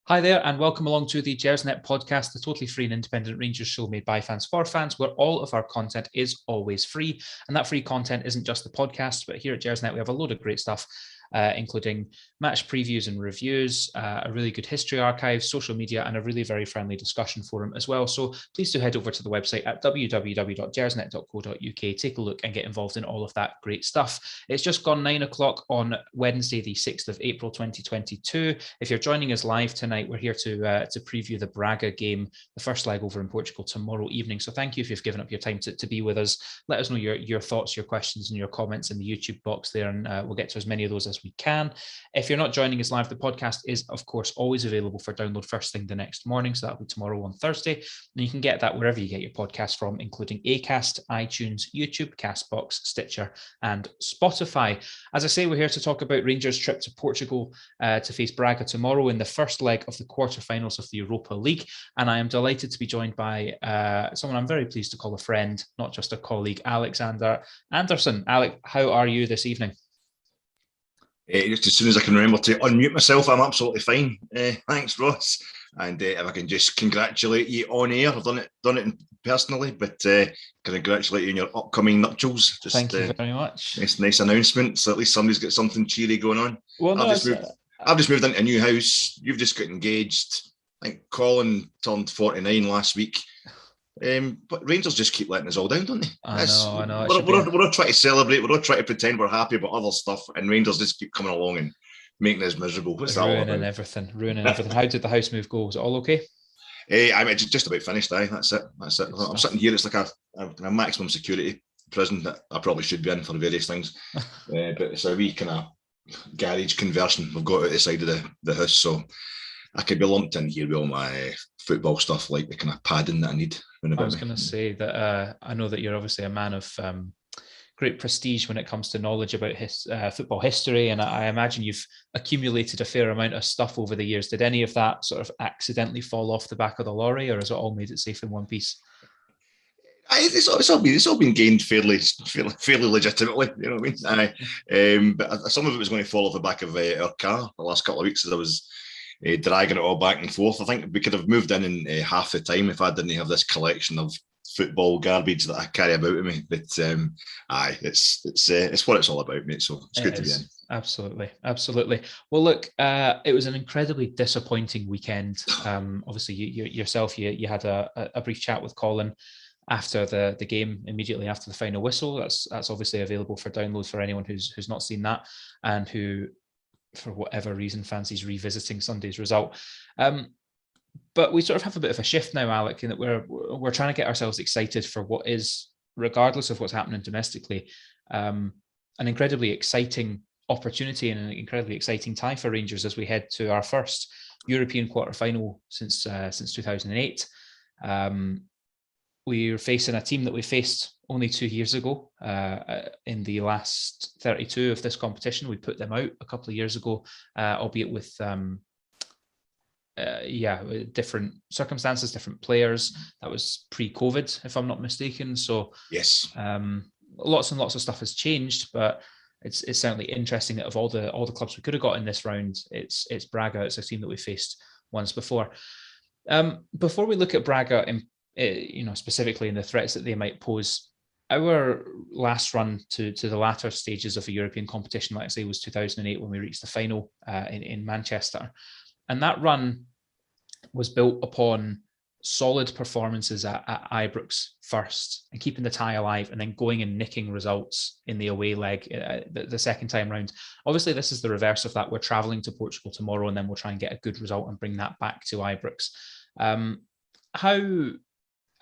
Hi there, and welcome along to the Gersnet Podcast, the totally free and independent Rangers show made by fans for fans, where all of our content is always free. And that free content isn't just the podcast, but here at Gersnet, we have a load of great stuff, including match previews and reviews, a really good history archive, social media, and a really very friendly discussion forum as well. So please do head over to the website at www.gersnet.co.uk, take a look and get involved in all of that great stuff. It's just gone 9 o'clock on Wednesday, the 6th of April, 2022. If you're joining us live tonight, we're here to preview the Braga game, the first leg over in Portugal tomorrow evening. So thank you if you've given up your time to be with us. Let us know your thoughts, your questions, and your comments in the YouTube box there, and we'll get to as many of those as we can. If you're not joining us live, the podcast is, of course, always available for download first thing the next morning. So that'll be tomorrow on Thursday. And you can get that wherever you get your podcast from, including Acast, iTunes, YouTube, Castbox, Stitcher, and Spotify. As I say, we're here to talk about Rangers' trip to Portugal to face Braga tomorrow in the first leg of the quarterfinals of the Europa League. And I am delighted to be joined by someone I'm very pleased to call a friend, not just a colleague, Alexander Anderson. Alec, how are you this evening? Just as soon as I can remember to unmute myself, I'm absolutely fine. Thanks, Ross. And if I can just congratulate you on air, I've done it personally, but congratulate you on your upcoming nuptials. Thank you very much. Nice announcement. So at least somebody's got something cheery going on. Well, no, I've just moved into a new house. You've just got engaged. I think Colin turned 49 last week. But Rangers just keep letting us all down, don't they? I know. We're all trying to celebrate. We're all trying to pretend we're happy about other stuff, and Rangers just keep coming along and making us miserable. What's that all about? Ruining everything. How did the house move go? Was it all okay? I mean, just about finished. That's it. I'm sitting here. It's like a maximum security prison that I probably should be in for various things. But it's a wee kind of garage conversion we've got out the side of the house, so I could be lumped in here with all my football stuff, like the kind of padding that I need. I was going to say that I know that you're obviously a man of great prestige when it comes to knowledge about football history, and I imagine you've accumulated a fair amount of stuff over the years. Did any of that sort of accidentally fall off the back of the lorry, or has it all made it safe in one piece? It's all been gained fairly legitimately, you know what I mean? But some of it was going to fall off the back of our car the last couple of weeks as I was dragging it all back and forth. I think we could have moved in half the time if I didn't have this collection of football garbage that I carry about with me. But it's what it's all about, mate. So it's good to be in. Absolutely. Well, look, it was an incredibly disappointing weekend. Obviously, you had a brief chat with Colin after the game, immediately after the final whistle. That's obviously available for download for anyone who's not seen that and who, for whatever reason, fancies revisiting Sunday's result. But we sort of have a bit of a shift now, Alec, in that we're trying to get ourselves excited for what is, regardless of what's happening domestically, an incredibly exciting opportunity and an incredibly exciting time for Rangers as we head to our first European quarter-final since 2008. We're facing a team that we faced only 2 years ago in the last 32 of this competition. We put them out a couple of years ago, albeit with different circumstances, different players. That was pre-COVID, if I'm not mistaken. So yes, lots and lots of stuff has changed, but it's certainly interesting that of all the clubs we could have got in this round, it's Braga. It's a team that we faced once before. Before we look at Braga specifically in the threats that they might pose, our last run to the latter stages of a European competition, like I say, was 2008 when we reached the final in Manchester. And that run was built upon solid performances at Ibrox first and keeping the tie alive, and then going and nicking results in the away leg the second time round. Obviously, this is the reverse of that. We're travelling to Portugal tomorrow, and then we'll try and get a good result and bring that back to Ibrox.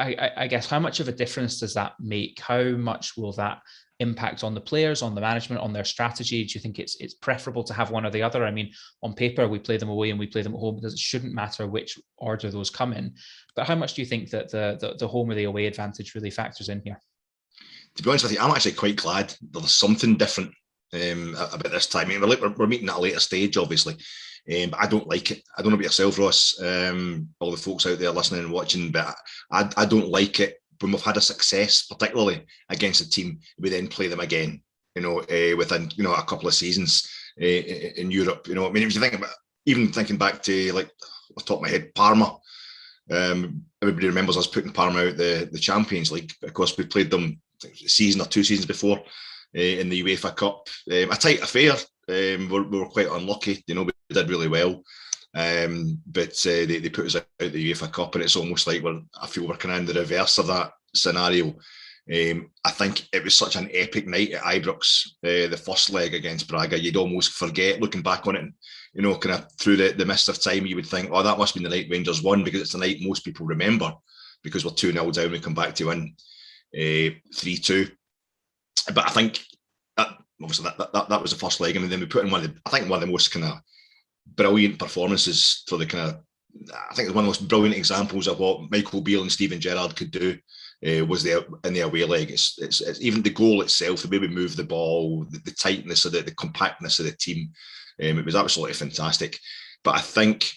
I guess, how much of a difference does that make? How much will that impact on the players, on the management, on their strategy? Do you think it's preferable to have one or the other? I mean, on paper, we play them away and we play them at home. It shouldn't matter which order those come in. But how much do you think that the home or the away advantage really factors in here? To be honest with you, I'm actually quite glad there's something different about this time. I mean, we're meeting at a later stage, obviously. But I don't like it. I don't know about yourself, Ross, all the folks out there listening and watching, but I don't like it when we've had a success, particularly against a team, we then play them again, within, a couple of seasons in Europe. I mean, if you think about, even thinking back to like the top of my head, Parma. Everybody remembers us putting Parma out the Champions League. Of course, we played them a season or 2 seasons before in the UEFA Cup. A tight affair. We were quite unlucky. We did really well. But they put us out the UEFA Cup, and it's almost like I feel we're kind of in the reverse of that scenario. I think it was such an epic night at Ibrox, the first leg against Braga. You'd almost forget, looking back on it, kind of through the mist of time, you would think, oh, that must have been the night Rangers won, because it's the night most people remember, because we're 2-0 down, we come back to win 3-2. But I think obviously that was the first leg, and then we put in one of the most kind of brilliant performances for the kind of, I think one of the most brilliant examples of what Michael Beale and Steven Gerrard could do was in the away leg. It's even the goal itself, the way we moved the ball, the tightness of the compactness of the team. It was absolutely fantastic. But I think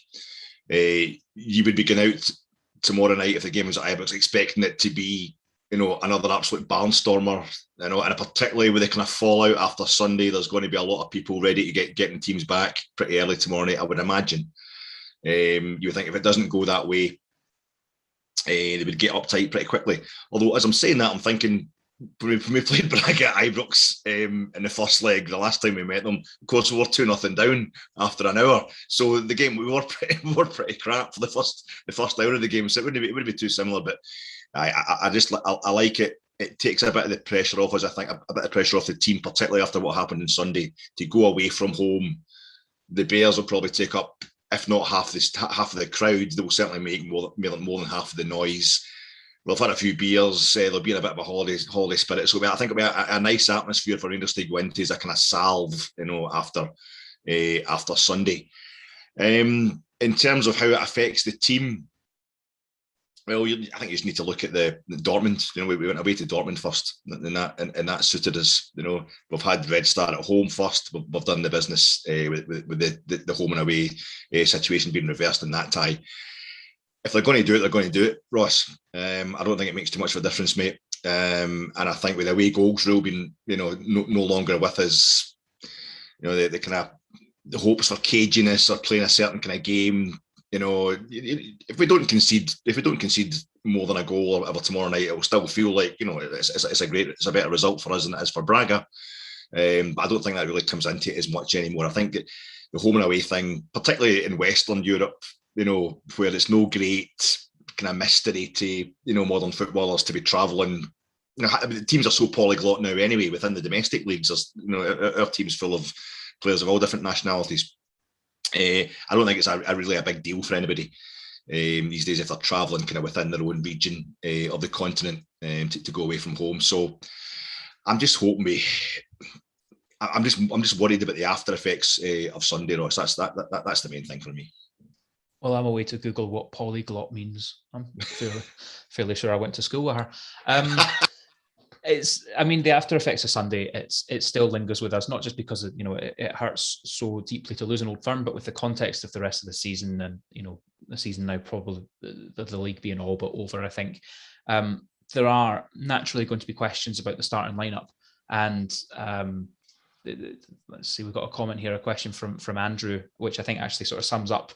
you would be going out tomorrow night, if the game was at Ibrox, expecting it to be, another absolute barnstormer, and particularly with the kind of fallout after Sunday, there's going to be a lot of people ready to getting teams back pretty early tomorrow night, I would imagine. You would think if it doesn't go that way, they would get uptight pretty quickly. Although, as I'm saying that, I'm thinking, when we played Braga at Ibrox in the first leg, the last time we met them, of course, we were 2-0 down after an hour. So the game, we were pretty crap for the first hour of the game. So it wouldn't be too similar. But I like it. It takes a bit of the pressure off us. I think a bit of pressure off the team, particularly after what happened on Sunday. To go away from home, the Bears will probably take up, if not half of the crowd, they will certainly make more than half of the noise. We've had a few beers. There'll be in a bit of a holiday spirit. So I think it'll be a nice atmosphere for Rangers to go into as a kind of salve, after Sunday. In terms of how it affects the team, well, I think you just need to look at the Dortmund. We went away to Dortmund first, and that suited us. We've had Red Star at home first. We've done the business with the home and away situation being reversed in that tie. If they're going to do it, they're going to do it, Ross. I don't think it makes too much of a difference, mate. And I think with the away goals rule being, no longer with us, the kind of the hopes for caginess or playing a certain kind of game. If we don't concede more than a goal or whatever tomorrow night, it will still feel like it's a better result for us than it is for Braga. But I don't think that really comes into it as much anymore. I think the home and away thing, particularly in Western Europe, where it's no great kind of mystery to modern footballers to be travelling. The teams are so polyglot now anyway within the domestic leagues. Our team's full of players of all different nationalities. I don't think it's really a big deal for anybody these days if they're travelling kind of within their own region of the continent to go away from home. So I'm just hoping I'm just worried about the after effects of Sunday, Ross. That's the main thing for me. Well, I'm away to Google what polyglot means. I'm fairly sure I went to school with her. The after effects of Sunday, it still lingers with us, not just because it hurts so deeply to lose an old firm, but with the context of the rest of the season and the season now probably the league being all but over. I think there are naturally going to be questions about the starting lineup, and let's see, we've got a comment here, a question from Andrew, which I think actually sort of sums up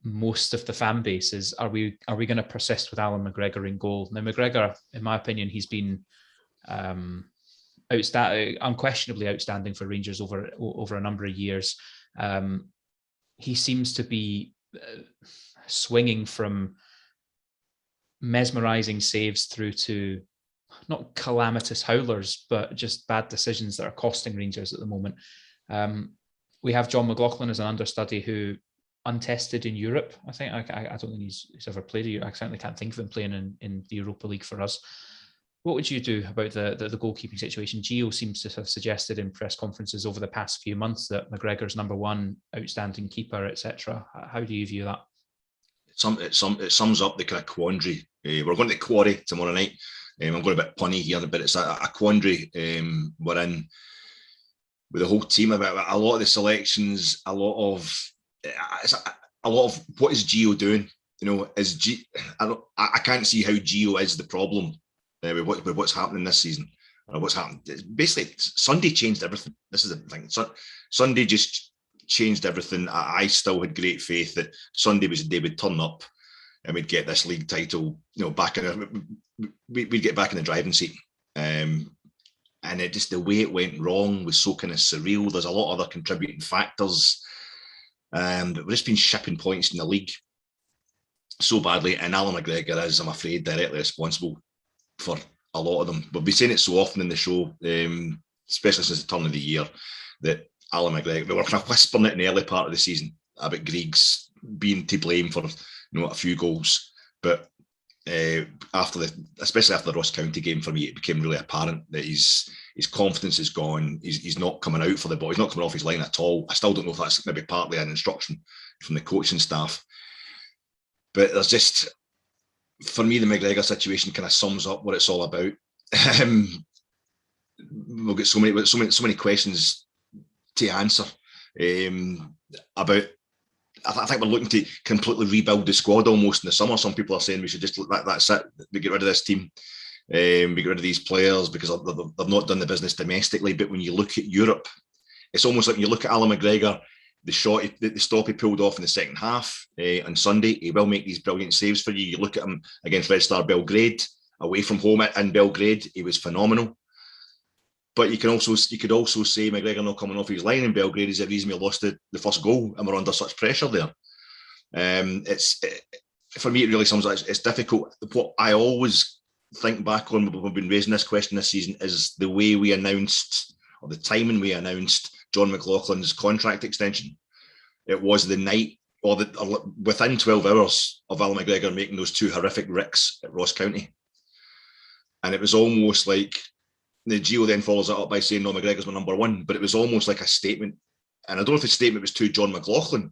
most of the fan base. Is are we going to persist with Alan McGregor in goal? Now, McGregor, in my opinion, he's been unquestionably outstanding for Rangers over a number of years. He seems to be swinging from mesmerising saves through to not calamitous howlers, but just bad decisions that are costing Rangers at the moment. We have John McLaughlin as an understudy who, untested in Europe, I think. I don't think he's ever played. I certainly can't think of him playing in the Europa League for us. What would you do about the goalkeeping situation? Gio seems to have suggested in press conferences over the past few months that McGregor's number one, outstanding keeper, etc. How do you view that? It sums up the kind of quandary. We're going to the Quarry tomorrow night. I'm going a bit punny here, but it's a quandary we're in with the whole team about a lot of the selections, a lot of what is Gio doing? I can't see how Gio is the problem with what's happening this season. Or what's happened? Basically, Sunday changed everything. This is the thing. Sunday just changed everything. I still had great faith that Sunday was the day we'd turn up and we'd get this league title, back we'd get back in the driving seat. And it just, the way it went wrong was so kind of surreal. There's a lot of other contributing factors. But we've just been shipping points in the league so badly. And Alan McGregor is, I'm afraid, directly responsible for a lot of them. We've been saying it so often in the show, especially since the turn of the year, that Alan McGregor, we were kind of whispering it in the early part of the season about Griggs being to blame for a few goals. But especially after the Ross County game, for me, it became really apparent that his confidence is gone. He's not coming out for the ball. He's not coming off his line at all. I still don't know if that's maybe partly an instruction from the coaching staff. But there's just, for me, the McGregor situation kind of sums up what it's all about. We'll get so many questions to answer about. I think we're looking to completely rebuild the squad almost in the summer. Some people are saying we should just that's it. We get rid of this team. We get rid of these players because they've not done the business domestically. But when you look at Europe, it's almost like when you look at Alan McGregor, the stop he pulled off in the second half on Sunday. He will make these brilliant saves for you. You look at him against Red Star Belgrade, away from home in Belgrade, he was phenomenal. But you could also say McGregor not coming off his line in Belgrade is the reason we lost the first goal and we're under such pressure there. For me, it really sums up. It's difficult. What I always think back on when we've been raising this question this season is the way we announced, or the timing we announced, John McLaughlin's contract extension. It was the night, or within 12 hours of Alan McGregor making those two horrific ricks at Ross County. And it was almost like, the Gio then follows it up by saying, no, McGregor's my number one. But it was almost like a statement. And I don't know if the statement was to John McLaughlin.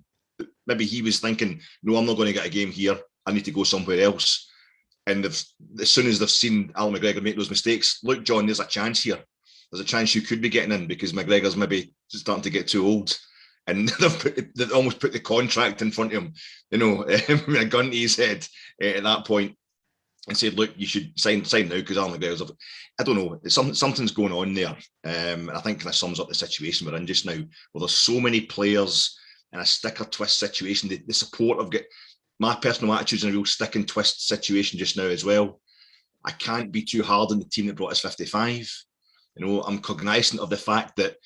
Maybe he was thinking, no, I'm not going to get a game here. I need to go somewhere else. And as soon as they've seen Alan McGregor make those mistakes, look, John, there's a chance here. There's a chance you could be getting in because McGregor's maybe starting to get too old. And they've almost put the contract in front of him, a gun to his head at that point. And said, look, you should sign now because Alan McGregor's, I don't know, something's going on there. And I think that sums up the situation we're in just now. Well, there's so many players in a stick or twist situation. The support I've got, my personal attitude's in a real stick and twist situation just now as well. I can't be too hard on the team that brought us 55. I'm cognizant of the fact that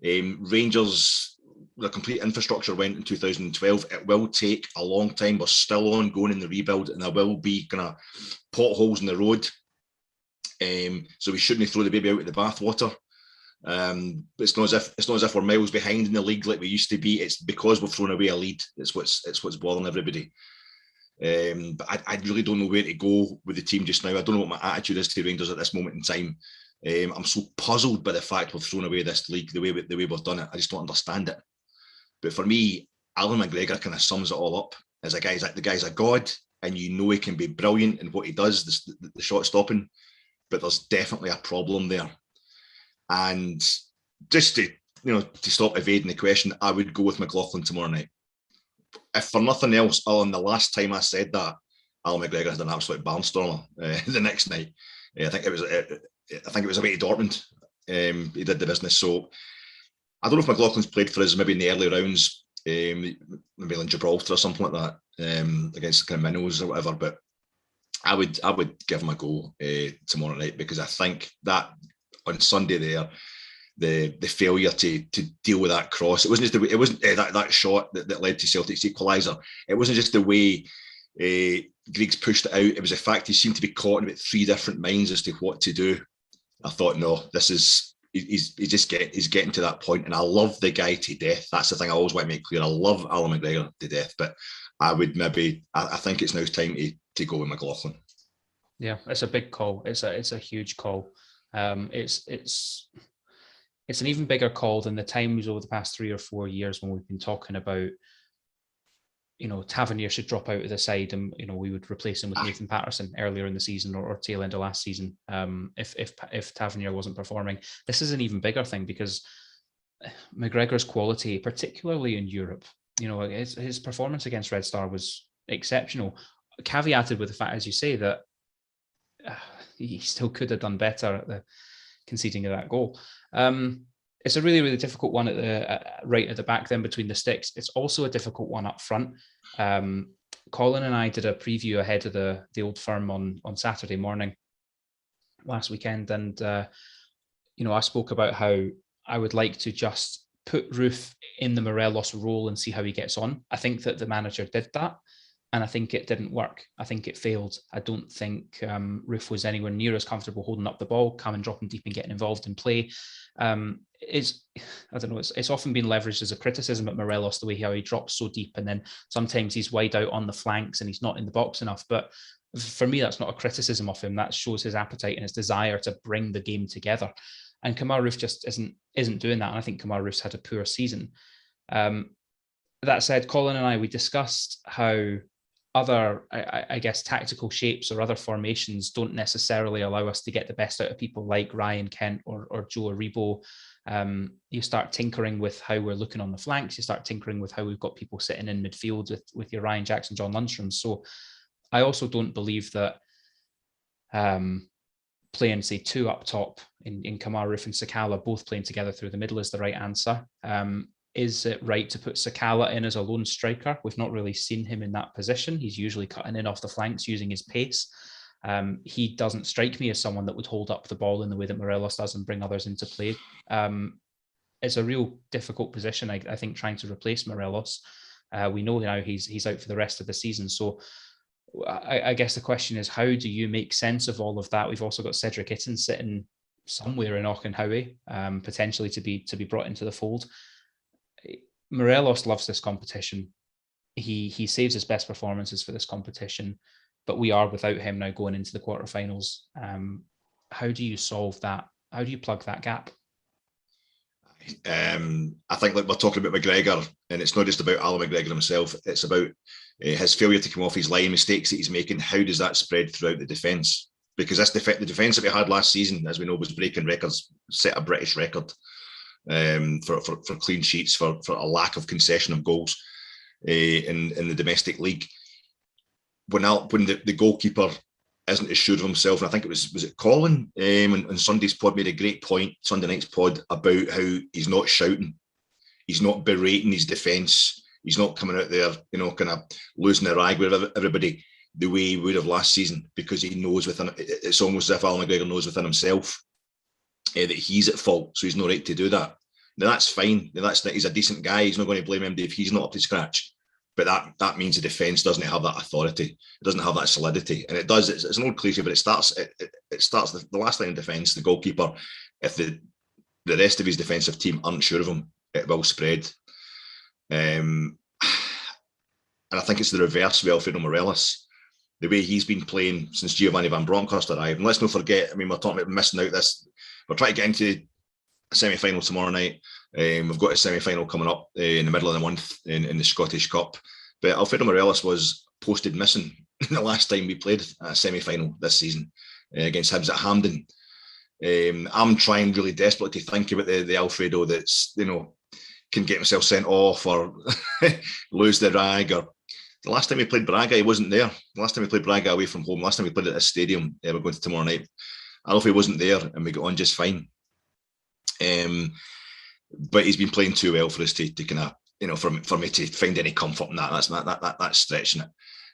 Rangers, the complete infrastructure went in 2012. It will take a long time. We're still ongoing in the rebuild, and there will be kind of potholes in the road. So we shouldn't throw the baby out with the bathwater. But it's not as if we're miles behind in the league like we used to be. It's because we've thrown away a lead. It's what's bothering everybody. But I really don't know where to go with the team just now. I don't know what my attitude is to Rangers at this moment in time. I'm so puzzled by the fact we've thrown away this league the way we've done it. I just don't understand it. But for me, Alan McGregor kind of sums it all up as the guy's a god, and he can be brilliant in what he does, the shot stopping, but there's definitely a problem there. And just to stop evading the question, I would go with McLaughlin tomorrow night. If for nothing else, other than the last time I said that, Alan McGregor had an absolute barnstormer the next night. I think it was away to Dortmund. He did the business. So I don't know if McLaughlin's played for us maybe in the early rounds, maybe in Gibraltar or something like that, against kind of minnows or whatever. But I would give him a go tomorrow night, because I think that on Sunday there, the failure to deal with that cross, it wasn't that shot that led to Celtic's equaliser. It wasn't just the way Griggs pushed it out. It was the fact he seemed to be caught in about three different minds as to what to do. I thought, no, this is. He's getting to that point, and I love the guy to death. That's the thing I always want to make clear. I love Alan McGregor to death, but I think it's now time to go with McLaughlin. Yeah, it's a big call. It's a huge call. It's an even bigger call than the times over the past 3 or 4 years when we've been talking about, Tavernier should drop out of the side, and we would replace him with Nathan Patterson earlier in the season or tail end of last season. If Tavernier wasn't performing, this is an even bigger thing, because McGregor's quality, particularly in Europe, his performance against Red Star was exceptional. Caveated with the fact, as you say, that he still could have done better at the conceding of that goal. it's a really, really difficult one at the right at the back then between the sticks. It's also a difficult one up front. Colin and I did a preview ahead of the Old Firm on Saturday morning last weekend, and I spoke about how I would like to just put Roof in the Morelos role and see how he gets on. I think that the manager did that, and I think it didn't work. I think it failed. I don't think Roof was anywhere near as comfortable holding up the ball, coming, dropping deep, and getting involved in play. It's often been leveraged as a criticism at Morelos, the way how he drops so deep, and then sometimes he's wide out on the flanks and he's not in the box enough. But for me, that's not a criticism of him. That shows his appetite and his desire to bring the game together. And Kemar Roof just isn't doing that. And I think Kemar Roof's had a poor season. That said, Colin and we discussed how other, I guess, tactical shapes or other formations don't necessarily allow us to get the best out of people like Ryan Kent or Joe Aribo. You start tinkering with how we're looking on the flanks. You start tinkering with how we've got people sitting in midfield with your Ryan Jackson, John Lundstrom. So I also don't believe that playing, say, two up top in Kemar Roof and Sakala both playing together through the middle is the right answer. Is it right to put Sakala in as a lone striker? We've not really seen him in that position. He's usually cutting in off the flanks using his pace. He doesn't strike me as someone that would hold up the ball in the way that Morelos does and bring others into play. It's a real difficult position, I think, trying to replace Morelos. We know now he's out for the rest of the season. So I guess the question is, how do you make sense of all of that? We've also got Cedric Itten sitting somewhere in Auchenhowie, potentially to be brought into the fold. Morelos loves this competition. He saves his best performances for this competition, but we are without him now going into the quarterfinals. How do you solve that? How do you plug that gap? I think, like we're talking about McGregor, and it's not just about Alan McGregor himself, it's about his failure to come off his line, mistakes that he's making. How does that spread throughout the defence? Because the defence that we had last season, as we know, was breaking records, set a British record for clean sheets, for a lack of concession of goals in the domestic league. When the goalkeeper isn't as sure of himself, and I think it was Colin on Sunday's pod made a great point, Sunday night's pod, about how he's not shouting, he's not berating his defence, he's not coming out there, kind of losing the rag with everybody the way he would have last season, because he knows it's almost as if Alan McGregor knows within himself that he's at fault, so he's no right to do that. Now that's fine. He's a decent guy. He's not going to blame him if he's not up to scratch. But that means the defence doesn't have that authority. It doesn't have that solidity, and it does. It's an old cliche, but it starts the last line of defence, the goalkeeper. If the rest of his defensive team aren't sure of him, it will spread. And I think it's the reverse with Alfredo Morelos. The way he's been playing since Giovanni Van Bronckhorst arrived. And let's not forget, we're talking about missing out this. We're trying to get into a semi-final tomorrow night. We've got a semi-final coming up in the middle of the month in the Scottish Cup. But Alfredo Morelos was posted missing the last time we played a semi-final this season against Hibs at Hampden. I'm trying really desperately to think about the Alfredo that's, can get himself sent off or lose the rag. Or the last time we played Braga, he wasn't there. The last time we played Braga away from home, last time we played at this stadium, we're going to tomorrow night, Alfie wasn't there and we got on just fine. But he's been playing too well for us to kind of, for me to find any comfort in that. That's stretching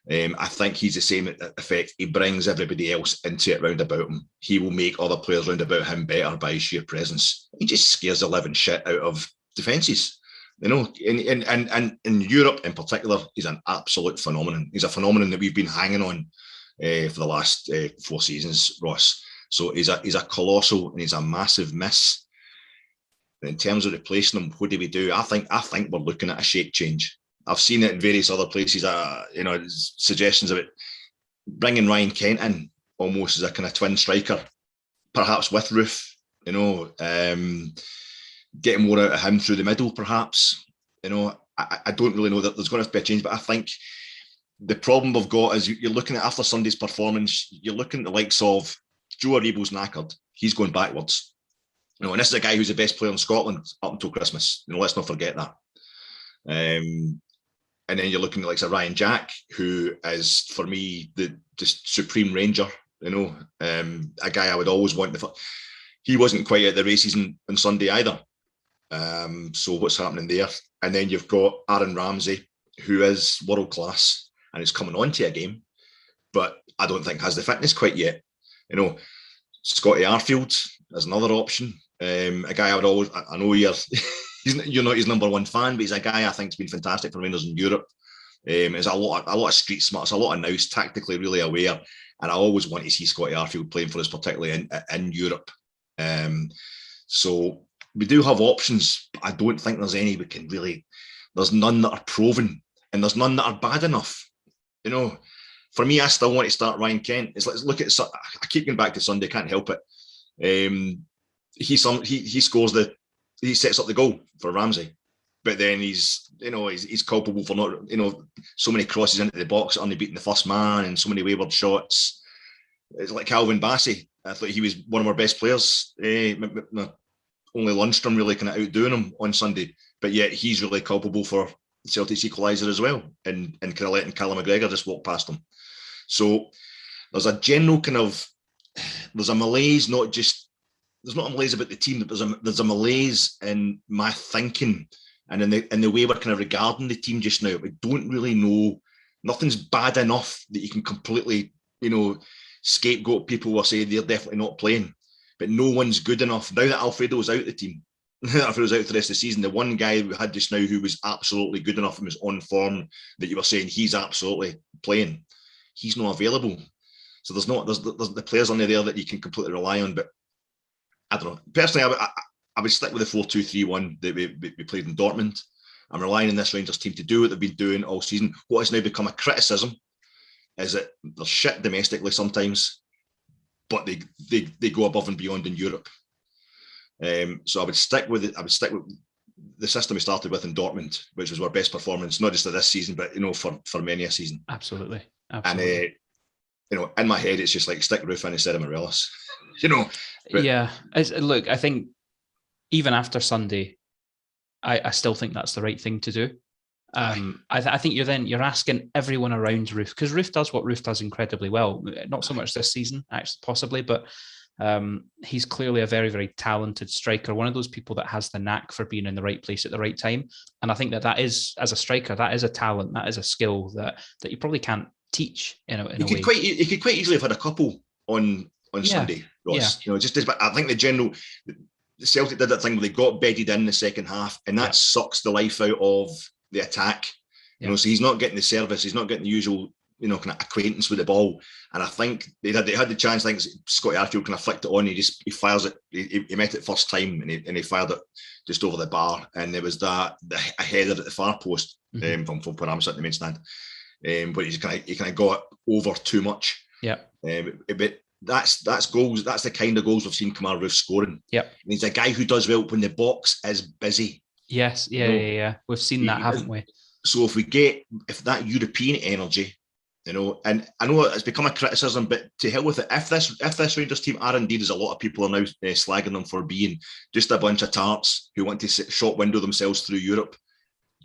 it. I think he's the same effect. He brings everybody else into it round about him. He will make other players round about him better by his sheer presence. He just scares the living shit out of defences. In Europe in particular, he's an absolute phenomenon. He's a phenomenon that we've been hanging on for the last 4 seasons, Ross. So he's a colossal and he's a massive miss. In terms of replacing him, what do we do? I think we're looking at a shape change. I've seen it in various other places. Suggestions of it, bringing Ryan Kent in almost as a kind of twin striker, perhaps with Roof. Getting more out of him through the middle, perhaps. I don't really know that there's going to be a change, but I think the problem we've got is you're looking at, after Sunday's performance, you're looking at the likes of Joe Aribo's knackered. He's going backwards. And this is a guy who's the best player in Scotland up until Christmas. Let's not forget that. And then you're looking at like Ryan Jack, who is, for me, the just supreme ranger. A guy I would always want to. He wasn't quite at the races on Sunday either. So what's happening there? And then you've got Aaron Ramsey, who is world class and is coming on to a game, but I don't think has the fitness quite yet. You know, Scotty Arfield is another option. A guy I would always, I know you're not his number one fan, but he's a guy I think has been fantastic for Rangers in Europe. There's a lot of street smarts, a lot of nous, tactically really aware, and I always want to see Scotty Arfield playing for us, particularly in Europe. So we do have options, but I don't think there's any we can really. There's none that are proven, and there's none that are bad enough. You know, for me, I still want to start Ryan Kent. It's like, look at, I keep going back to Sunday, can't help it. He scores he sets up the goal for Ramsey, but then he's culpable for not, so many crosses into the box, only beating the first man, and so many wayward shots. It's like Calvin Bassey. I thought he was one of our best players. Only Lundstrom really kind of outdoing him on Sunday, but yet he's really culpable for Celtic's equaliser as well, and kind of letting Callum McGregor just walk past him. So there's a general there's a malaise, there's not a malaise about the team, but there's a malaise in my thinking and in the way we're kind of regarding the team just now. We don't really know. Nothing's bad enough that you can completely, scapegoat people or say they're definitely not playing. But no one's good enough. Now that Alfredo's out the team, Alfredo's out for the rest of the season, the one guy we had just now who was absolutely good enough and was on form that you were saying he's absolutely playing, he's not available. So there's the players on there that you can completely rely on. But I don't know. Personally, I would stick with the 4-2-3-1 that we played in Dortmund. I'm relying on this Rangers team to do what they've been doing all season. What has now become a criticism is that they're shit domestically sometimes, but they go above and beyond in Europe. So I would stick with it. I would stick with the system we started with in Dortmund, which was our best performance, not just of this season, but for many a season. Absolutely. And in my head, it's just like stick Roof in instead of Morelos. But, yeah. Look, I think even after Sunday, I still think that's the right thing to do. I think you're asking everyone around Roof, because Roof does what Roof does incredibly well. Not so much this season, actually, possibly, but he's clearly a very, very talented striker. One of those people that has the knack for being in the right place at the right time. And I think that is, as a striker, that is a talent, that is a skill that you probably can't teach in a way. You could quite easily have had a couple on Sunday, Ross. Yeah. I think the Celtic did that thing where they got bedded in the second half, and that sucks the life out of the attack. So he's not getting the service, he's not getting the usual, kind of acquaintance with the ball. And I think they had the chance. I think Scotty Arfield kind of flicked it on. He fires it. He met it first time, and he fired it just over the bar. And there was a header at the far post from where I'm sitting in the main stand, but he kind of got over too much. Yeah. But that's goals. That's the kind of goals we've seen Kemar Roof scoring. Yeah. And he's a guy who does well when the box is busy. Yes. Yeah. We've seen that, haven't we? So if that European energy, and I know it's become a criticism, but to hell with it. If this Rangers team are indeed, as a lot of people are now slagging them for being, just a bunch of tarts who want to shop window themselves through Europe,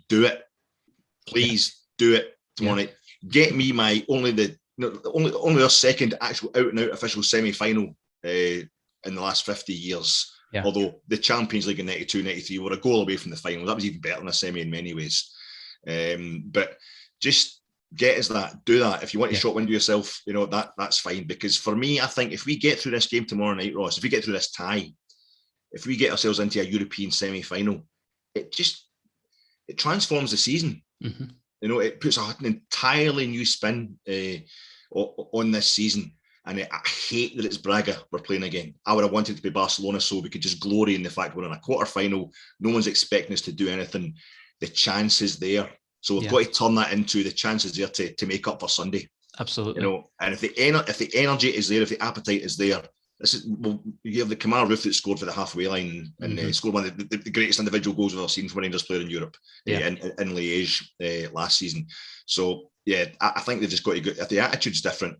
do it. Please do it tomorrow night. Get me my only our second actual out and out official semi-final in the last 50 years. Yeah. Although the Champions League in 92-93 were a goal away from the final. That was even better than a semi in many ways. But just get us that. Do that. If you want to shot window yourself, that's fine. Because for me, I think if we get through this game tomorrow night, Ross, if we get through this tie, if we get ourselves into a European semi-final, it transforms the season. Mm-hmm. It puts an entirely new spin on this season. And I hate that it's Braga we're playing again. I would have wanted it to be Barcelona so we could just glory in the fact we're in a quarter-final. No one's expecting us to do anything. The chance is there. So we've got to turn that into the chances there to make up for Sunday. Absolutely. And if the energy is there, if the appetite is there, you have the Kemar Roof that scored for the halfway line and scored one of the greatest individual goals we've ever seen from a Rangers player in Europe in Liège last season. So, I think they've just got to go. If the attitude's different,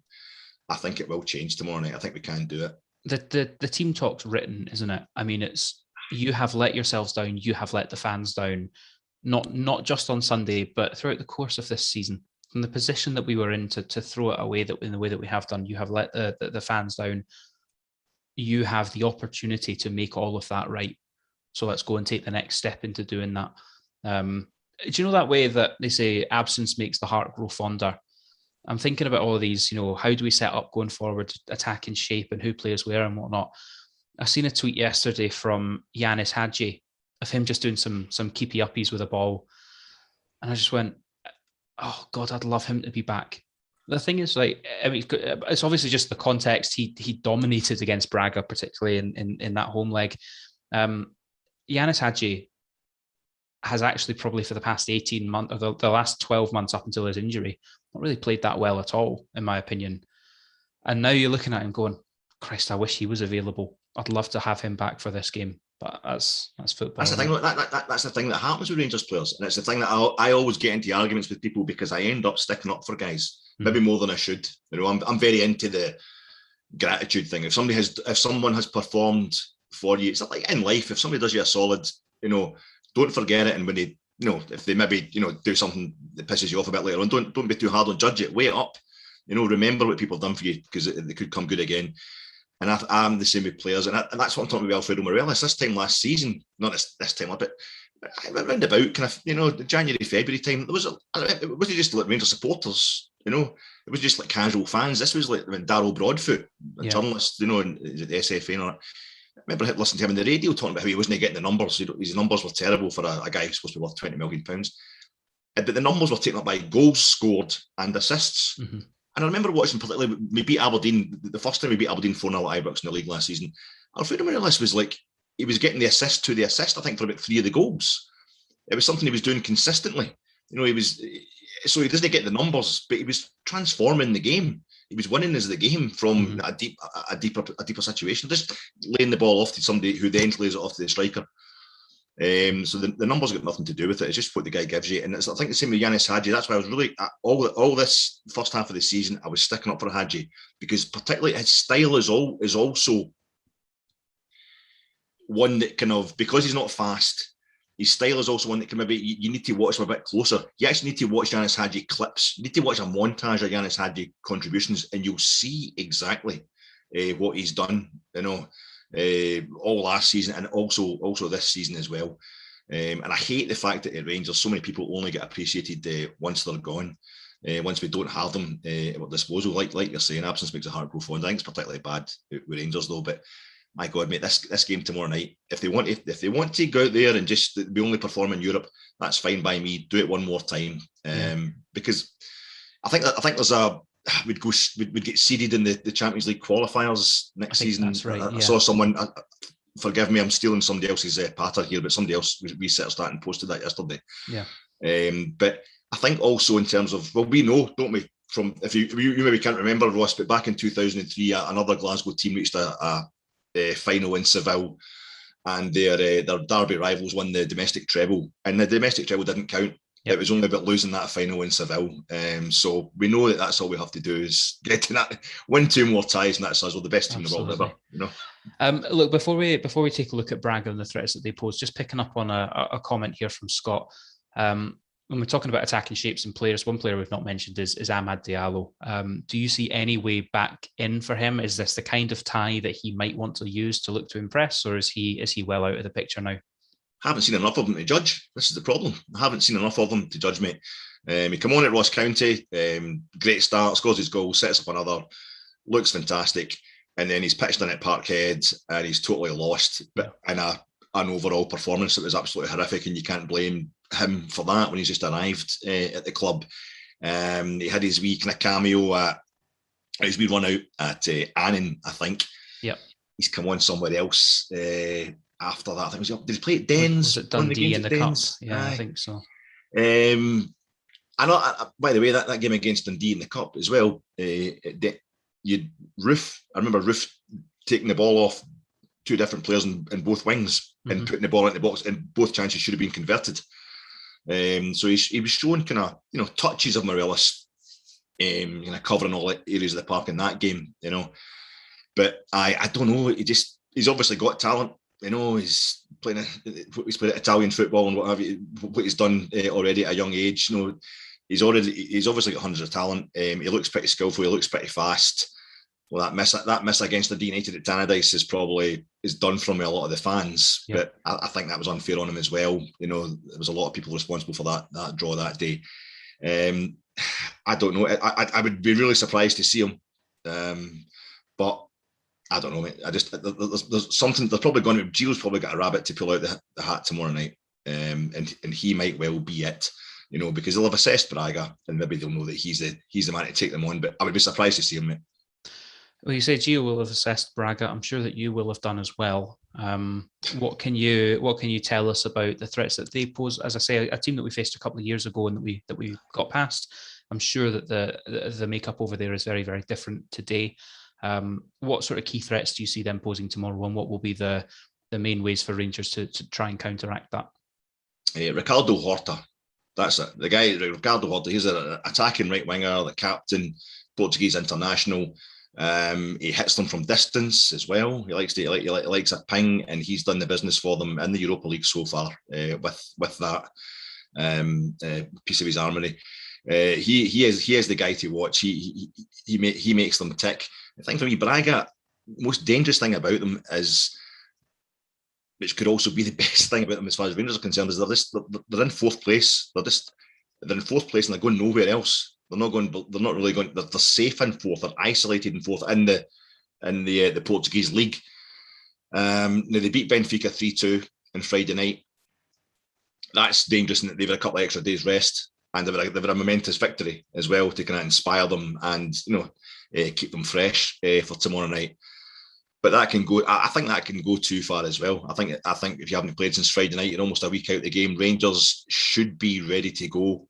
I think it will change tomorrow night. I think we can do it. The team talk's written, isn't it? I mean, it's you have let yourselves down, you have let the fans down, not just on Sunday, but throughout the course of this season. From the position that we were in to throw it away in the way that we have done, you have let the fans down. You have the opportunity to make all of that right So let's go and take the next step into doing that. Do you know that way that they say absence makes the heart grow fonder? I'm thinking about all of these, how do we set up going forward, attacking shape and who plays where and whatnot. I seen a tweet yesterday from Yanis Hadji of him just doing some keepy uppies with a ball. And I just went, oh God, I'd love him to be back. The thing is, it's obviously just the context. He dominated against Braga, particularly in that home leg. Yanis Hadji has actually probably for the past 18 months, or the last 12 months up until his injury, not really played that well at all, in my opinion. And now you're looking at him going, Christ, I wish he was available. I'd love to have him back for this game. But that's football. That's the thing. That's the thing that happens with Rangers players, and it's the thing that I always get into arguments with people because I end up sticking up for guys, maybe more than I should. I'm very into the gratitude thing. If someone has performed for you, it's like in life. If somebody does you a solid, don't forget it. And when they, if they maybe do something that pisses you off a bit later on, don't be too hard on judge it. Weigh it up. Remember what people have done for you because they could come good again. And I'm the same with players, and that's what I'm talking about Alfredo Morelos. This time last season, not this time, but around about January, February time, it wasn't just like Rangers supporters, it was just like casual fans. This was like when Darryl Broadfoot, a journalist, and the SFA and all that. I remember listening to him on the radio talking about how he wasn't getting the numbers. His numbers were terrible for a guy who's supposed to be worth £20 million. But the numbers were taken up by goals scored and assists. Mm-hmm. And I remember watching, particularly, we beat Aberdeen, the first time we beat Aberdeen 4-0 at Ibrox in the league last season. Alfredo Morelos was like, he was getting the assist to the assist, I think, for about 3 of the goals. It was something he was doing consistently. So he doesn't get the numbers, but he was transforming the game. He was winning as the game from a deeper situation, just laying the ball off to somebody who then lays it off to the striker. So the numbers got nothing to do with it. It's just what the guy gives you, and I think the same with Yanis Hadji. That's why I was really all this first half of the season I was sticking up for Hadji, because particularly his style is also one that because he's not fast. His style is also one that can maybe you need to watch him a bit closer. You actually need to watch Yanis Hadji clips. You need to watch a montage of Yanis Hadji contributions, and you'll see exactly what he's done. All last season and also this season as well. And I hate the fact that at Rangers, so many people only get appreciated once they're gone. Once we don't have them at our disposal, like you're saying, absence makes the heart grow fond. I think it's particularly bad with Rangers though. But my God, mate, this game tomorrow night, if they want to go out there and just be only perform in Europe, that's fine by me. Do it one more time, because I think there's we'd get seeded in the Champions League qualifiers next season. That's right. I saw someone. Forgive me, I'm stealing somebody else's patter here, but somebody else researched that and posted that yesterday. Yeah. But I think also in terms of, well, we know, don't we? From if you maybe can't remember, Ross, but back in 2003, another Glasgow team reached a final in Seville, and their derby rivals won the domestic treble, and the domestic treble didn't count. Yep. It was only about losing that final in Seville. So we know that's all we have to do is get to that, win 2 more ties, and that's us. We're the best team in the world ever. Look, before we take a look at Braga and the threats that they pose, just picking up on a comment here from Scott. When we're talking about attacking shapes and players, one player we've not mentioned is Amad Diallo. Do you see any way back in for him? Is this the kind of tie that he might want to use to look to impress, or is he well out of the picture now? Haven't seen enough of him to judge. This is the problem. I haven't seen enough of him to judge, mate. He come on at Ross County, great start, scores his goal, sets up another, looks fantastic, and then he's pitched in at Parkhead and he's totally lost. But in an overall performance that was absolutely horrific, and you can't blame him for that when he's just arrived at the club. He had his wee kind of cameo his wee run out at Annan, I think. Yep. He's come on somewhere else. After that, I think did he play at Dens? Was it Dundee in the cup? Yeah, I think so. I know. By the way, that game against Dundee in the cup as well. I remember Roof taking the ball off 2 different players in both wings and putting the ball into the box, and both chances should have been converted. So he was showing kind of touches of Morelos, covering all areas of the park in that game. But I don't know. He's obviously got talent. He's playing Italian football and what have you. What he's done already at a young age. He's obviously got hundreds of talent. He looks pretty skillful. He looks pretty fast. well, that miss against the United at Tannadice is done from a lot of the fans. Yep. But I think that was unfair on him as well. You know, there was a lot of people responsible for that draw that day. I don't know. I would be really surprised to see him, but I don't know, mate. There's something. There's probably going to be. Gio's probably got a rabbit to pull out the hat tomorrow night, and he might well be it. You know, because they'll have assessed Braga, and maybe they'll know that he's the man to take them on. But I would be surprised to see him, mate. Well, you say Gio will have assessed Braga. I'm sure that you will have done as well. What can you tell us about the threats that they pose? As I say, a team that we faced a couple of years ago and that we got past. I'm sure that the makeup over there is very, very different today. What sort of key threats do you see them posing tomorrow, and what will be the main ways for Rangers to try and counteract that? Ricardo Horta, that's it. The guy, Ricardo Horta, he's an attacking right winger, the captain, Portuguese international. He hits them from distance as well. He likes a ping, and he's done the business for them in the Europa League so far with that piece of his armoury. He is the guy to watch. He makes them tick. The thing for me, Braga, most dangerous thing about them is, which could also be the best thing about them as far as Rangers are concerned, is they're in fourth place. They're in fourth place and they're going nowhere else. They're not really going. They're safe in fourth. They're isolated in fourth in the Portuguese league. Now they beat Benfica 3-2 on Friday night. That's dangerous, and they've had a couple of extra days rest, and they've had a momentous victory as well to kind of inspire them and keep them fresh for tomorrow night. But that can go. I think that can go too far as well. I think if you haven't played since Friday night, you're almost a week out the game. Rangers should be ready to go.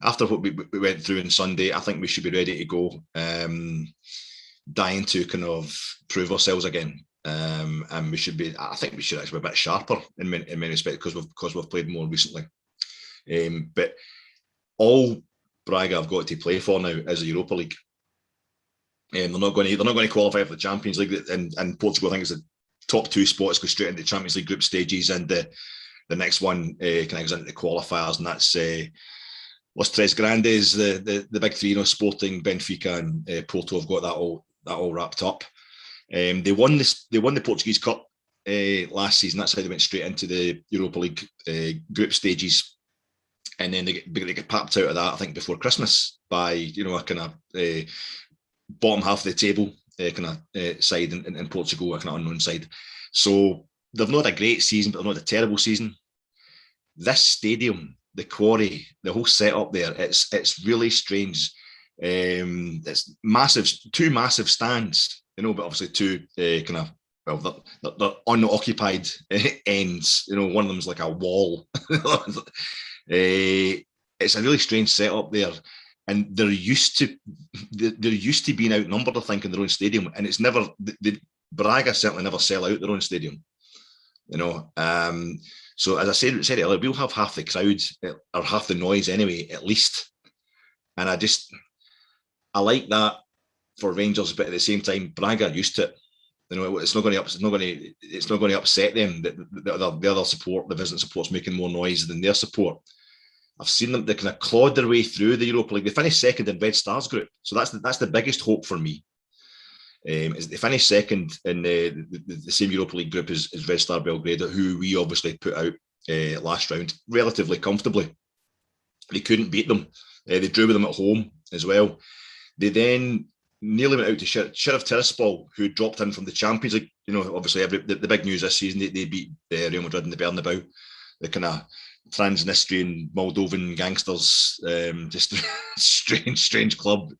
After what we went through on Sunday, I think we should be ready to go, dying to kind of prove ourselves again. And we should be. I think we should actually be a bit sharper in many respects because we've played more recently. But all Braga have got to play for now is the Europa League. They're not going to qualify for the Champions League, and Portugal, I think, is the top two spots go straight into the Champions League group stages, and the next one connects into the qualifiers, and that's Los Tres Grandes, the big three, Sporting, Benfica, and Porto have got that all wrapped up. They won the Portuguese Cup last season. That's how they went straight into the Europa League group stages, and then they get papped out of that, I think, before Christmas by a kind of bottom half of the table side in Portugal, a kind of unknown side. So they've not had a great season, but they've not had a terrible season. This stadium, the quarry, the whole setup there, it's really strange. It's massive, two massive stands, but obviously two they're unoccupied ends. One of them's like a wall. It's a really strange setup there. And they're used to being outnumbered, I think, in their own stadium, and it's never. Braga certainly never sell out their own stadium, So as I said earlier, we'll have half the crowd or half the noise anyway, at least. And I like that for Rangers, but at the same time, Braga are used to it. It's not going to upset them that the other support, the visiting support's making more noise than their support. I've seen them; they kind of clawed their way through the Europa League. They finished second in Red Star's group, so that's the biggest hope for me. Is they finished second in the same Europa League group as Red Star Belgrade, who we obviously put out last round relatively comfortably. They couldn't beat them. They drew with them at home as well. They then nearly went out to Sheriff Tiraspol, who dropped in from the Champions League. Obviously the big news this season, they beat Real Madrid in the Bernabeu. The kind of Transnistrian Moldovan gangsters, just strange club,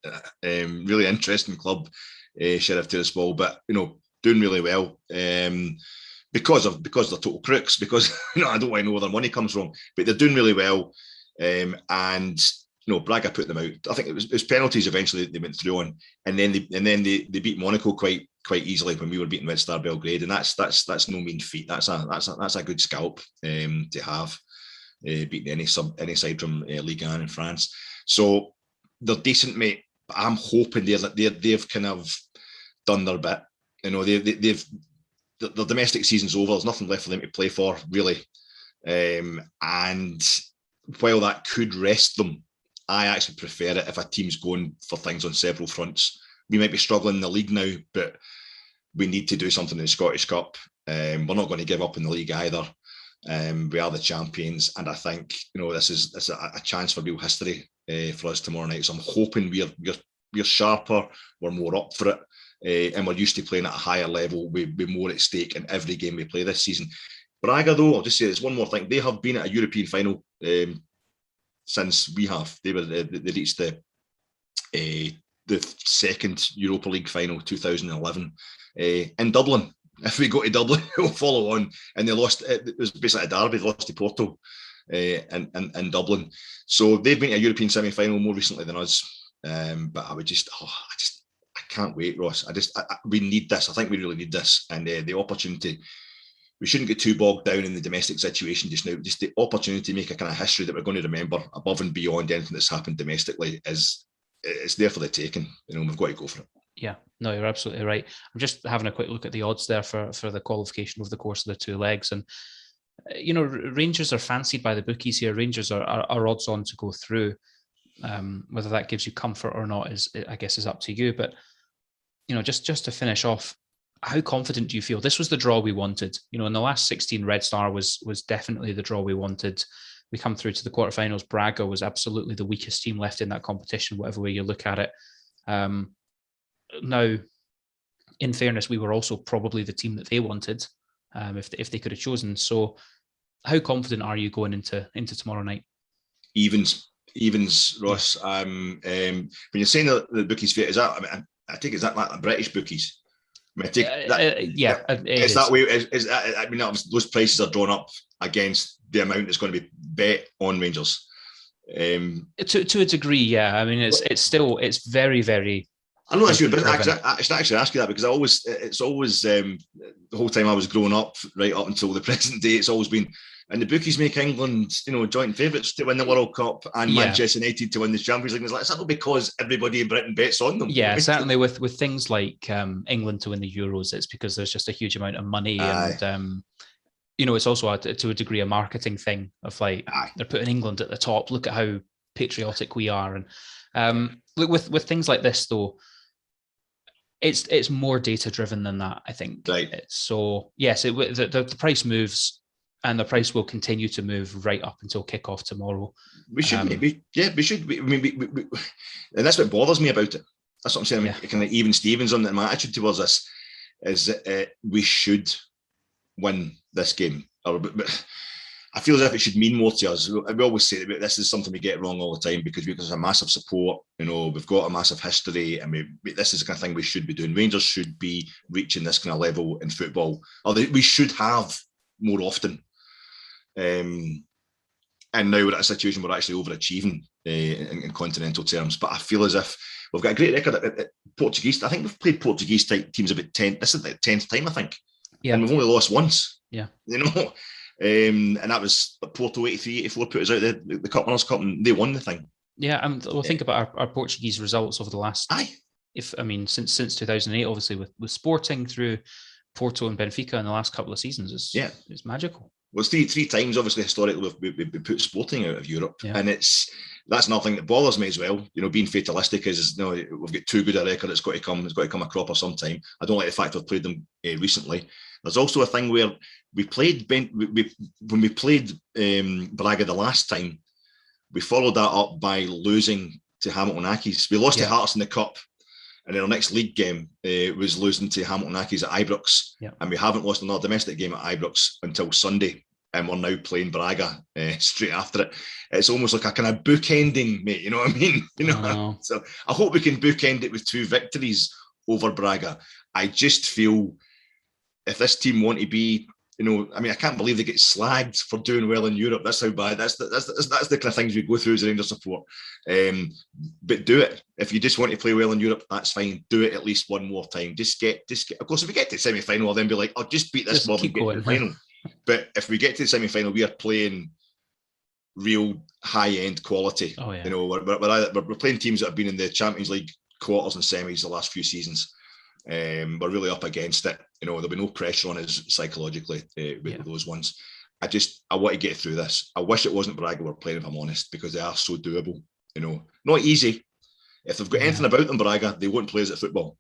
really interesting club, Sheriff Tiraspol, but doing really well because they're total crooks. Because I don't want to know where their money comes from, but they're doing really well, and Braga put them out. I think it was penalties eventually they went through on, and then they beat Monaco quite easily when we were beating Red Star Belgrade, and that's no mean feat. That's a good scalp to have. Beating any side from Ligue 1 in France, so they're decent, mate. But I'm hoping they've kind of done their bit. They've their domestic season's over. There's nothing left for them to play for, really. And while that could rest them, I actually prefer it if a team's going for things on several fronts we might be struggling in the league now, but we need to do something in the Scottish Cup. We're not going to give up in the league either. We are the champions, and I think this is a chance for real history for us tomorrow night. So I'm hoping we're sharper, we're more up for it, and we're used to playing at a higher level. We're more at stake in every game we play this season. Braga, though, I'll just say there's one more thing. They have been at a European final since we have. They reached the second Europa League final, 2011, in Dublin. If we go to Dublin, we'll follow on. And they lost. It was basically a derby. They lost to Porto in Dublin. So they've been to a European semi-final more recently than us. But I can't wait, Ross. We need this. I think we really need this. And the opportunity, we shouldn't get too bogged down in the domestic situation just now. Just the opportunity to make a kind of history that we're going to remember above and beyond anything that's happened domestically it's there for the taking. We've got to go for it. Yeah, no, you're absolutely right. I'm just having a quick look at the odds there for the qualification over the course of the two legs. And, Rangers are fancied by the bookies here. Rangers are odds on to go through. Whether that gives you comfort or not I guess is up to you. But, just to finish off, how confident do you feel? This was the draw we wanted. In the last 16, Red Star was definitely the draw we wanted. We come through to the quarterfinals. Braga was absolutely the weakest team left in that competition, whatever way you look at it. Now, in fairness, we were also probably the team that they wanted, if they could have chosen. So, how confident are you going into tomorrow night? Evens, Ross. Yeah. When you're saying that the bookies fit, is that? I think is that like British bookies? Is that way? Is that, those prices are drawn up against the amount that's going to be bet on Rangers. To a degree, yeah. It's very, very. I know that's you, but I should actually ask you that because it's always the whole time I was growing up, right up until the present day, it's always been, and the bookies make England, joint favourites to win the World Cup and Manchester United to win the Champions League. It's like, is that not because everybody in Britain bets on them? Yeah, certainly with things like England to win the Euros, it's because there's just a huge amount of money. And it's also to a degree a marketing thing of like, they're putting England at the top. Look at how patriotic we are. And look, with things like this though, it's more data driven than that, I think. Right. So yes, the price moves, and the price will continue to move right up until kickoff tomorrow. We should, we should. And that's what bothers me about it. That's what I'm saying. Kind of even Stevens on my attitude towards this is that we should win this game. I feel as if it should mean more to us. We always say that this is something we get wrong all the time because there's a massive support. We've got a massive history, and this is the kind of thing we should be doing. Rangers should be reaching this kind of level in football, or we should have more often. And now we're at a situation where we're actually overachieving in continental terms. But I feel as if we've got a great record at Portuguese. I think we've played Portuguese type teams about 10. This is the 10th time, I think. Yeah. And we've only lost once. Yeah. And that was Porto 83, 84 put us out the Cup Winners' Cup, and they won the thing. Yeah, and we'll think about our Portuguese results over the last. Since 2008, obviously with Sporting through Porto and Benfica in the last couple of seasons, it's magical. Well, it's three times, obviously, historically, we put Sporting out of Europe, and that's another thing that bothers me as well. Being fatalistic is we've got too good a record. It's got to come a cropper sometime. I don't like the fact we've played them recently. There's also a thing where we played when we played Braga the last time, we followed that up by losing to Hamilton Accies. We lost to Hearts in the Cup, and then our next league game was losing to Hamilton Accies at Ibrox, and we haven't lost another domestic game at Ibrox until Sunday, and we're now playing Braga straight after it. It's almost like a kind of bookending, mate. You know what I mean? So I hope we can bookend it with 2 victories over Braga. I just feel if this team want to be, I can't believe they get slagged for doing well in Europe. That's how bad. That's the kind of things we go through as a Rangers support. But do it. If you just want to play well in Europe, that's fine. Do it at least one more time. Just get. Of course, if we get to the semi-final, I'll then be like, I'll just beat this mob and get to the final. But if we get to the semi-final, we are playing real high-end quality. Oh, yeah. We're playing teams that have been in the Champions League quarters and semis the last few seasons. We're really up against it. There'll be no pressure on us psychologically with those ones. I want to get through this. I wish it wasn't Braga we're playing, if I'm honest, because they are so doable. Not easy. If they've got anything about them, Braga, they won't play us at football.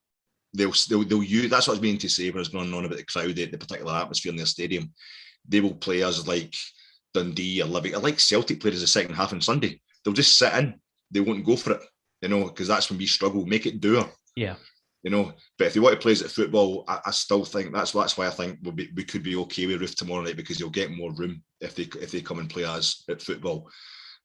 They'll use, that's what I was meaning to say when I was going on about the crowd, the particular atmosphere in their stadium. They will play us like Dundee or Livingston, like Celtic played as the second half on Sunday. They'll just sit in. They won't go for it, because that's when we struggle. Make it doer. Yeah. But if they want to play us at football, I still think that's why I think we could be okay with Roof tomorrow night, because you'll get more room if they come and play us at football,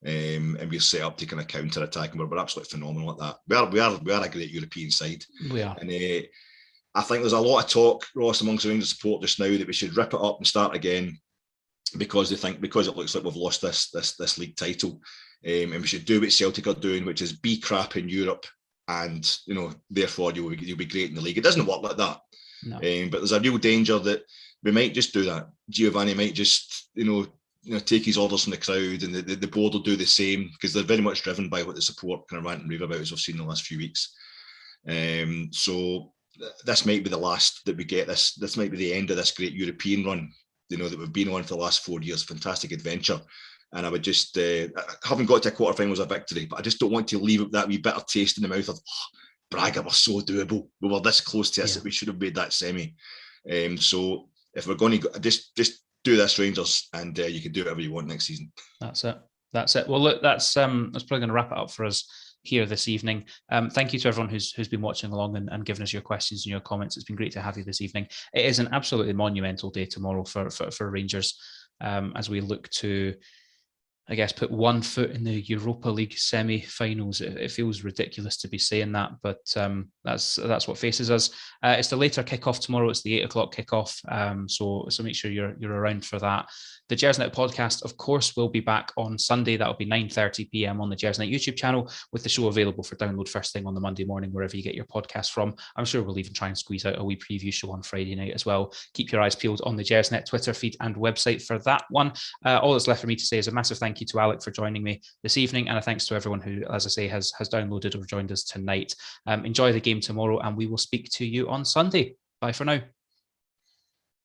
and we're set up to kind of counter attack, and we're absolutely phenomenal at that. We are a great European side. We are, and I think there's a lot of talk, Ross, amongst the Rangers support just now that we should rip it up and start again, because it looks like we've lost this league title, and we should do what Celtic are doing, which is be crap in Europe. And therefore you'll be great in the league. It doesn't work like that. No. But there's a real danger that we might just do that. Giovanni might just take his orders from the crowd, and the board will do the same, because they're very much driven by what the support kind of rant and rave about, as we've seen in the last few weeks. So this might be the last that we get. This might be the end of this great European run, that we've been on for the last 4 years. Fantastic adventure. And I would just, haven't got to a quarterfinal as a victory, but I just don't want to leave that wee bitter taste in the mouth of, Braga were so doable. We were this close to us that we should have made that semi. So if we're going to just do this, Rangers, and you can do whatever you want next season. That's it. Well, look, that's probably going to wrap it up for us here this evening. Thank you to everyone who's been watching along and giving us your questions and your comments. It's been great to have you this evening. It is an absolutely monumental day tomorrow for Rangers, as we look to, I guess, put one foot in the Europa League semi-finals. It feels ridiculous to be saying that, but that's what faces us. It's the later kickoff tomorrow. It's the 8 o'clock kickoff. So make sure you're around for that. The Gersnet podcast, of course, will be back on Sunday. That'll be 9:30 p.m. on the Gersnet YouTube channel, with the show available for download first thing on the Monday morning, wherever you get your podcast from. I'm sure we'll even try and squeeze out a wee preview show on Friday night as well. Keep your eyes peeled on the Gersnet Twitter feed and website for that one. All that's left for me to say is a massive thank you to Alec for joining me this evening, and a thanks to everyone who, as I say, has downloaded or joined us tonight. Enjoy the game tomorrow, and we will speak to you on Sunday. Bye for now.